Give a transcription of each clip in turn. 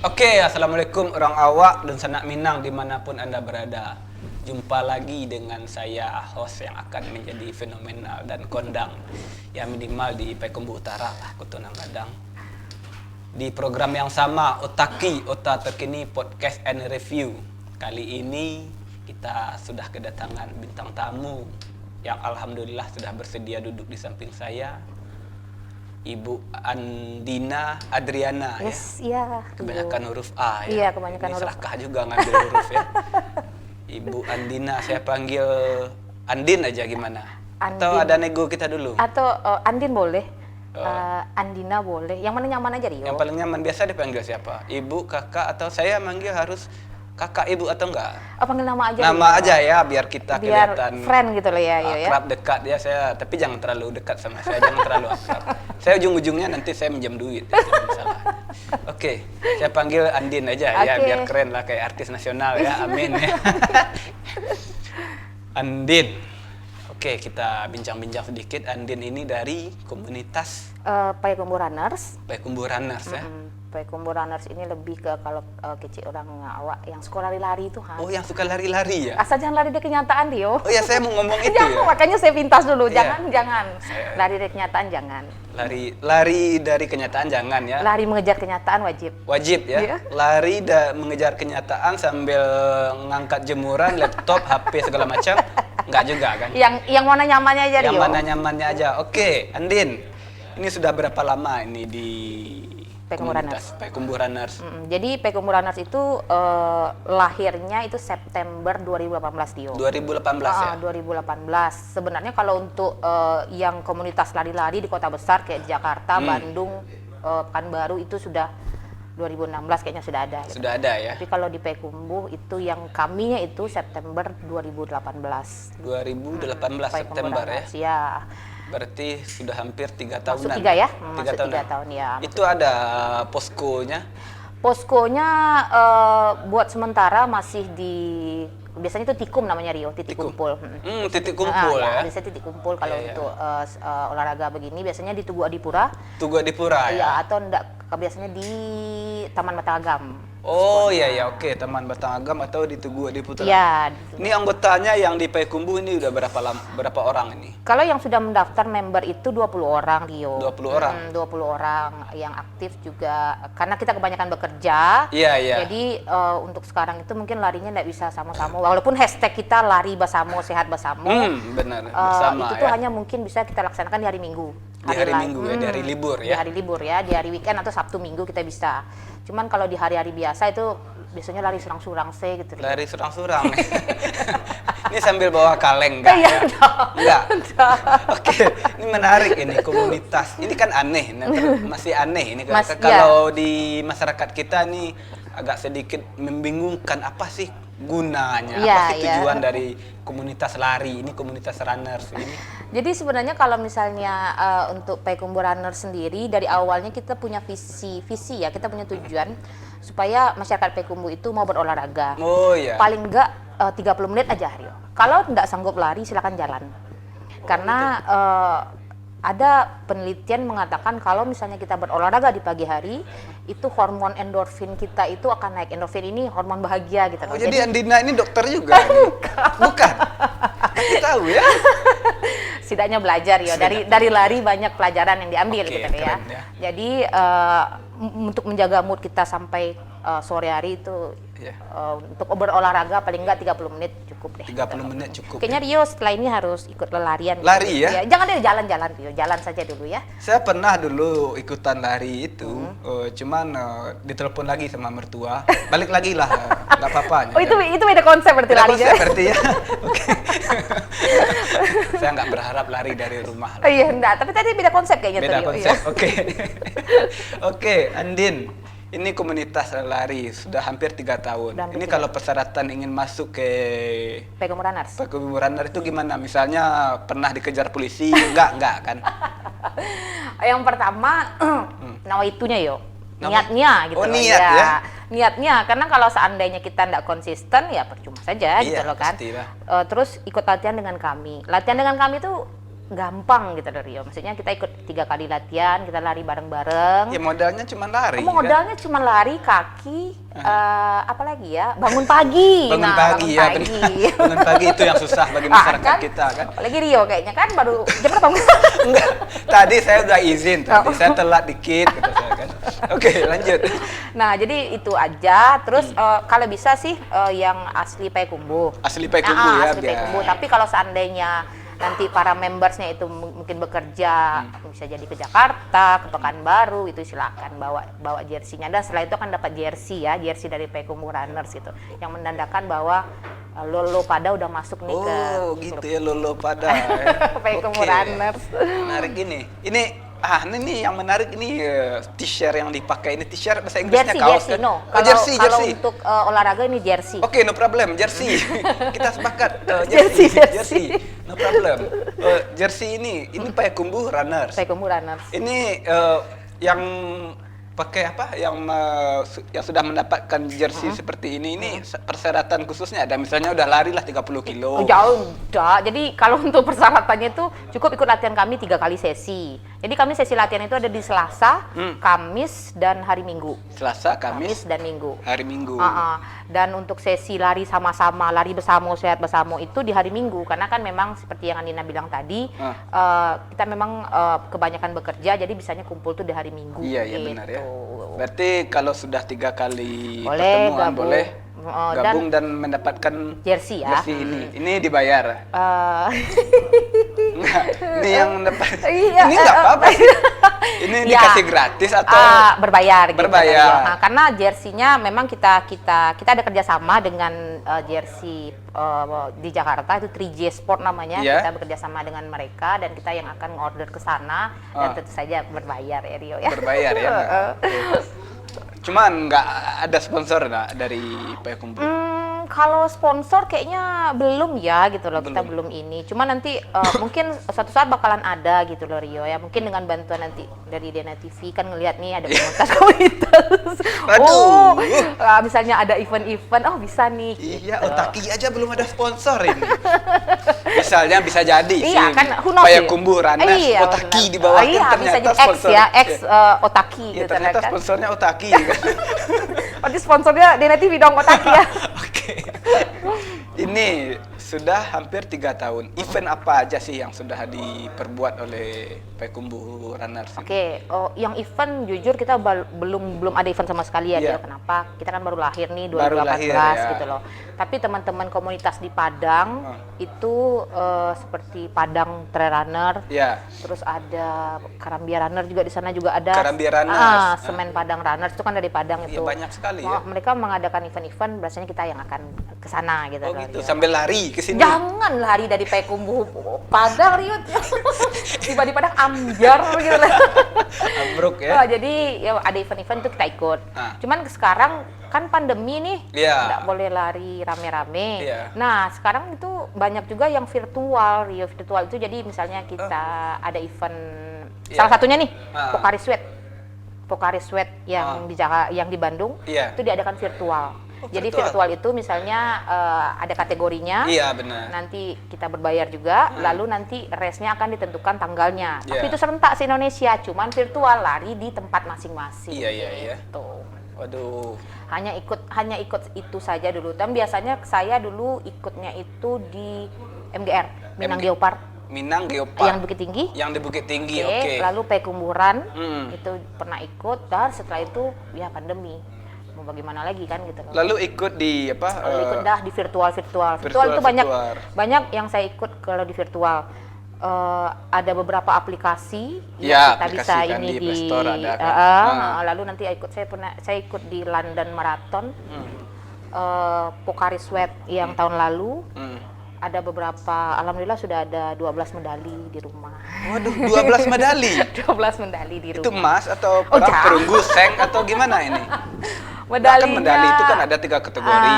Oke, assalamualaikum orang awak dan sanak Minang dimanapun Anda berada. Jumpa lagi dengan saya, host yang akan menjadi fenomenal dan kondang. Ya minimal di Payakumbuh Utara lah, Kutunang Gadang. Di program yang sama, Otaki, Ota Terkini Podcast and Review. Kali ini kita sudah kedatangan bintang tamu yang alhamdulillah sudah bersedia duduk di samping saya. Ibu Andina Adriana. Yes, ya. iya. Kebanyakan huruf A ya. Iya, kebanyakan ini huruf serakah juga ngambil huruf ya. Ibu Andina, saya panggil Andin aja gimana? Andin. Atau ada nego kita dulu? Atau Andin boleh, Andina boleh. Yang mana nyaman aja Rio. Yang paling nyaman biasa dipanggil siapa? Ibu, kakak, atau saya manggil harus kakak, ibu atau enggak? Oh, panggil nama aja. Nama Rio. aja ya, biar kita Biar kelihatan friend gitu loh ya, Rio ya. akrab dekat ya saya, tapi jangan terlalu dekat sama saya, jangan terlalu akrab. Saya ujung-ujungnya nanti saya minjem duit, itu masalah. Oke, saya panggil Andin aja ya, Oke. biar keren lah kayak artis nasional ya, amin ya. Andin, oke kita bincang-bincang sedikit. Andin ini dari komunitas Payakumbuh Runners. Payakumbuh Runners ya. Payakumbuh Runners ini lebih ke kalau kecil orang awak yang suka lari-lari itu Oh yang suka lari-lari ya? Asal jangan lari dari kenyataan Rio. Oh ya saya mau ngomong itu Jangan, ya. makanya saya pintas dulu. Iya. Jangan. Lari dari kenyataan jangan. Lari dari kenyataan jangan ya. Lari mengejar kenyataan wajib. Wajib ya. Iya. Lari mengejar kenyataan sambil ngangkat jemuran, laptop, HP segala macam. Enggak juga kan? Yang mana nyamannya aja Rio. Yang mana nyamannya aja. Oke, Andin. Ini sudah berapa lama ini di Payakumbuh komunitas Payakumbuh Runners? Jadi Payakumbuh Runners itu lahirnya itu September 2018 Dio. 2018 ya? 2018. Sebenarnya kalau untuk yang komunitas lari-lari di kota besar kayak Jakarta, Bandung, Pekanbaru itu sudah 2016 kayaknya sudah ada. Gitu. Sudah ada ya? Tapi kalau di Payakumbuh itu yang kaminya itu September 2018. 2018 September ya? Ya. Berarti sudah hampir 3 tahunan. Masuk 3 ya? Tiga Masuk 3 tahun ya. Itu ada poskonya? Poskonya buat sementara masih di biasanya itu tikum namanya Rio, titik Tikum. kumpul. Titik kumpul ya? Biasanya titik kumpul kalau Iya, iya. untuk olahraga begini biasanya di Tugu Adipura. Tugu Adipura ya? Iya, atau enggak biasanya di Taman Matagam. Oh iya ya, oke, Taman Batang Agam atau di Tugu Adipura. Iya. Ini anggotanya yang di Payakumbuh ini udah berapa orang ini? Kalau yang sudah mendaftar member itu 20 orang Rio. 20 orang? 20 orang yang aktif juga karena kita kebanyakan bekerja. Iya, iya. Jadi untuk sekarang itu mungkin larinya enggak bisa sama-sama. Walaupun hashtag kita lari bersama, sehat bersama. Benar, bersama itu tuh ya. hanya mungkin bisa kita laksanakan di hari Minggu. Di hari Minggu ya, di hari libur Di ya? hari libur ya, di hari weekend atau Sabtu Minggu kita bisa. Cuman kalau di hari-hari biasa itu biasanya lari surang-surang gitu. Lari surang-surang. Ini sambil bawa kaleng enggak Iya, ya? Enggak. Oke, ini menarik ini komunitas. Ini kan aneh, masih aneh ini. Kalau di masyarakat kita nih agak sedikit membingungkan apa sih gunanya, Iya, apa sih iya. tujuan dari komunitas lari ini, komunitas runners ini. Jadi sebenarnya kalau misalnya untuk Payakumbuh Runners sendiri dari awalnya kita punya visi ya, kita punya tujuan supaya masyarakat Payakumbuh itu mau berolahraga. Oh iya. Paling enggak 30 menit aja Rio. Kalau enggak sanggup lari silakan jalan. Karena ada penelitian mengatakan kalau misalnya kita berolahraga di pagi hari itu hormon endorfin kita itu akan naik. Endorfin ini hormon bahagia gitu. Oh, jadi Andina ini dokter juga? Bukan. Aku tahu ya. Setidaknya belajar ya dari lari banyak pelajaran yang diambil Oke, gitu ya. keren ya. Jadi untuk menjaga mood kita sampai sore hari itu Iya. untuk berolahraga paling enggak 30 menit cukup deh. 30 menit cukup. Kayaknya Rio setelah ini harus ikut larian. Lari ya? Jangan deh jalan-jalan Rio, jalan saja dulu ya. Saya pernah dulu ikutan lari itu, cuman ditelepon lagi sama mertua. Balik lagi lah, nggak apa-apa. Oh itu beda konsep berarti Beda larinya. konsep berarti ya. Oke. Saya nggak berharap lari dari rumah. Oh iya enggak, tapi tadi beda konsep kayaknya Beda tuh, Rio, konsep. ya. Oke. Oke, Andin. Ini komunitas lari sudah hampir 3 tahun. Udah hampir Ini 3 kalau persyaratan ingin masuk ke Payakumbuh Runners. Payakumbuh Runners itu gimana? Misalnya pernah dikejar polisi? Enggak kan? Yang pertama nawaitunya yo. Nama? Niatnya gitu Oh, loh, niat ya? Niatnya karena kalau seandainya kita tidak konsisten ya percuma saja gitu Iya, loh kan. pastilah. Terus ikut latihan dengan kami. Latihan dengan kami itu gampang gitu loh Rio. Maksudnya kita ikut 3 kali latihan, kita lari bareng-bareng. Ya modalnya cuma lari. Modalnya cuma lari, kaki, apalagi ya, bangun pagi. Bangun pagi bangun ya, pagi. benar. Bangun pagi itu yang susah bagi masyarakat kita kan. Apalagi Rio kayaknya kan baru jam berapa? Enggak, tadi saya udah izin, tadi saya telat dikit kata saya kan. Oke, lanjut. Nah, jadi itu aja. Terus kalau bisa sih yang asli Payakumbuh. Asli Payakumbuh ya, Asli Payakumbuh. Tapi kalau seandainya nanti para membersnya itu mungkin bekerja bisa jadi ke Jakarta, ke Pekanbaru, itu silakan bawa jersinya. Dan setelah itu akan dapat jersey ya, jersey dari Payakumbuh Runners gitu, yang menandakan bahwa Lolo Pada udah masuk nih ke gitu ya, Lolo Pada ya. Payakumbuh Runners. Menarik ini. Ini yang menarik ini t-shirt yang dipakai ini, t-shirt bahasa Inggrisnya kaos jersey, kan? no. Kalau untuk olahraga ini jersey. Oke, no problem, jersey. Kita sepakat jersey. No problem. Jersey ini Payakumbuh Runners. Payakumbuh Runners. Ini yang pakai apa? Yang sudah mendapatkan jersey seperti ini persyaratan khususnya ada, misalnya udah lari lah 30 kilo. Jauh udah. Jadi kalau untuk persyaratannya itu cukup ikut latihan kami 3 kali sesi. Jadi kami sesi latihan itu ada di Selasa, Kamis, dan hari Minggu. Selasa, Kamis, dan Minggu. Hari Minggu. Dan untuk sesi lari sama-sama, lari bersama, sehat bersama itu di hari Minggu. Karena kan memang seperti yang Andina bilang tadi, kita memang kebanyakan bekerja, jadi bisanya kumpul tuh di hari Minggu. Iya, gitu. benar ya. Berarti kalau sudah 3 kali boleh pertemuan gabung. boleh gabung dan mendapatkan jersey ya. Jersey ini dibayar. Enggak, ini yang dapat. Iya, ini nggak apa-apa sih. Ini dikasih gratis atau berbayar? Berbayar. Gitu, karena jersinya memang kita ada kerjasama dengan jersey di Jakarta itu 3J Sport namanya. Yeah. Kita bekerjasama dengan mereka dan kita yang akan order ke sana dan tentu saja berbayar ya Rio ya. Berbayar ya. Cuman nggak ada sponsor dari Payakumbuh. Kalau sponsor kayaknya belum ya gitu loh, kita belum ini. Cuma nanti mungkin suatu saat bakalan ada gitu loh Rio ya. Mungkin dengan bantuan nanti dari Dena TV kan ngelihat nih ada komunitas. Oh, misalnya ada event-event, bisa nih. Iya, gitu. Otaki aja belum ada sponsor ini. Misalnya bisa jadi iya, sih. kan Payakumbuh Runners, Otaki di bawah bisa ternyata jadi sponsor. X Otaki Ya, gitu ternyata kan. sponsornya Otaki kan. Berarti sponsornya Dena TV dong Otaki ya. Oke. Ini sudah hampir 3 tahun. Event apa aja sih yang sudah diperbuat oleh Payakumbuh Runners? Oke, yang event jujur kita belum ada event sama sekali ya. Dia. Kenapa? Kita kan baru lahir nih 2018 gitu loh. Tapi teman-teman komunitas di Padang itu seperti Padang Trail Runner, terus ada Karambia Runner juga di sana juga ada. Karambia Runners. Semen Padang Runners itu kan dari Padang itu. Banyak sekali ya. Mereka mengadakan event-event, biasanya kita yang akan ke sana gitu. Oh gitu, sambil lari ke sini. Jangan lari dari Payakumbuh Padang Rio. Tiba di Padang ambyar gitu lah. Ambruk ya. Jadi ya ada event-event itu kita ikut. Cuman sekarang kan pandemi nih, nggak boleh lari rame-rame. Nah sekarang itu banyak juga yang virtual, Rio virtual itu jadi misalnya kita ada event, salah satunya nih Pokari Sweat yang di Bandung itu diadakan virtual. Jadi virtual itu misalnya ada kategorinya, benar. nanti kita berbayar juga, lalu nanti race-nya akan ditentukan tanggalnya. Tapi itu serentak se-Indonesia, cuman virtual lari di tempat masing-masing. Iya. Gitu. Waduh. Hanya ikut itu saja dulu. Dan biasanya saya dulu ikutnya itu di MGR, Minang Geopard. Minang Geopard. Yang Bukit Tinggi. Yang di Bukit Tinggi, oke. Lalu Payakumbuh itu pernah ikut, dan setelah itu ya pandemi. Mau bagaimana lagi kan gitu loh. Lalu ikut di apa? Lalu ikut di virtual itu banyak yang saya ikut kalau di virtual. Ada beberapa aplikasi yang kita bisa kan ini di Play Store ada kan. Lalu nanti saya ikut di London Marathon, Pokari Sweat yang tahun lalu. Ada beberapa, alhamdulillah sudah ada 12 medali di rumah. Waduh, 12 medali? 12 medali di rumah. Itu emas atau perunggu, seng atau gimana ini? Medalinya. Kan medali itu kan ada 3 kategori,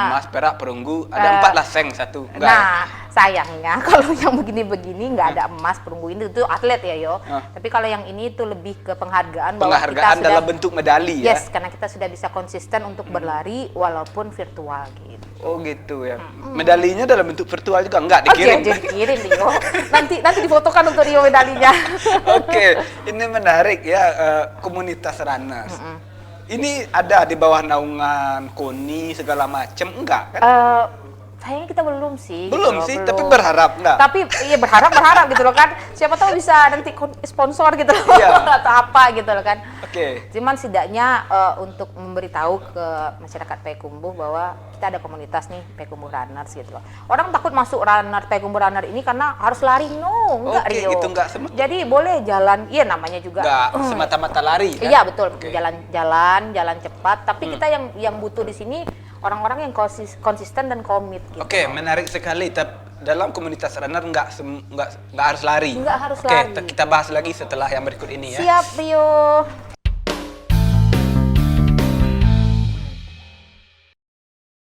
emas, perak, perunggu, ada 4 lah seng, 1 enggak. Nah, sayangnya kalau yang begini-begini nggak ada emas, perunggu, ini itu atlet ya yo. Tapi kalau yang ini itu lebih ke penghargaan bahwa kita sudah dalam bentuk medali ya. Yes, karena kita sudah bisa konsisten untuk berlari walaupun virtual gitu. Oh gitu ya. Medalinya dalam bentuk virtual juga enggak Oke, dikirim? jadi kirim Rio. Nanti difotokan untuk Rio medalinya. Oke, ini menarik ya, komunitas runners. Ini ada di bawah naungan KONI segala macam enggak kan? Sayangnya kita belum sih. Belum gitu loh, sih, belum. tapi berharap enggak? Tapi iya berharap gitu loh kan. Siapa tahu bisa nanti sponsor gitu loh Iya. atau apa gitu loh kan. Oke. Cuman setidaknya untuk memberitahu ke masyarakat Payakumbuh bahwa kita ada komunitas nih Payakumbuh Runners gitu loh. Orang takut masuk Payakumbuh Runner ini karena harus lari, enggak Oke, Rio. gitu, enggak semua. Jadi boleh jalan, iya namanya juga. Enggak semata-mata lari kan? Iya betul, Oke. jalan cepat. Tapi kita yang butuh di sini orang-orang yang konsisten dan komit. Gitu. Oke, menarik sekali. Dalam komunitas runner enggak harus lari. Nggak harus Oke, lari. kita bahas lagi setelah yang berikut ini ya. Siap Rio.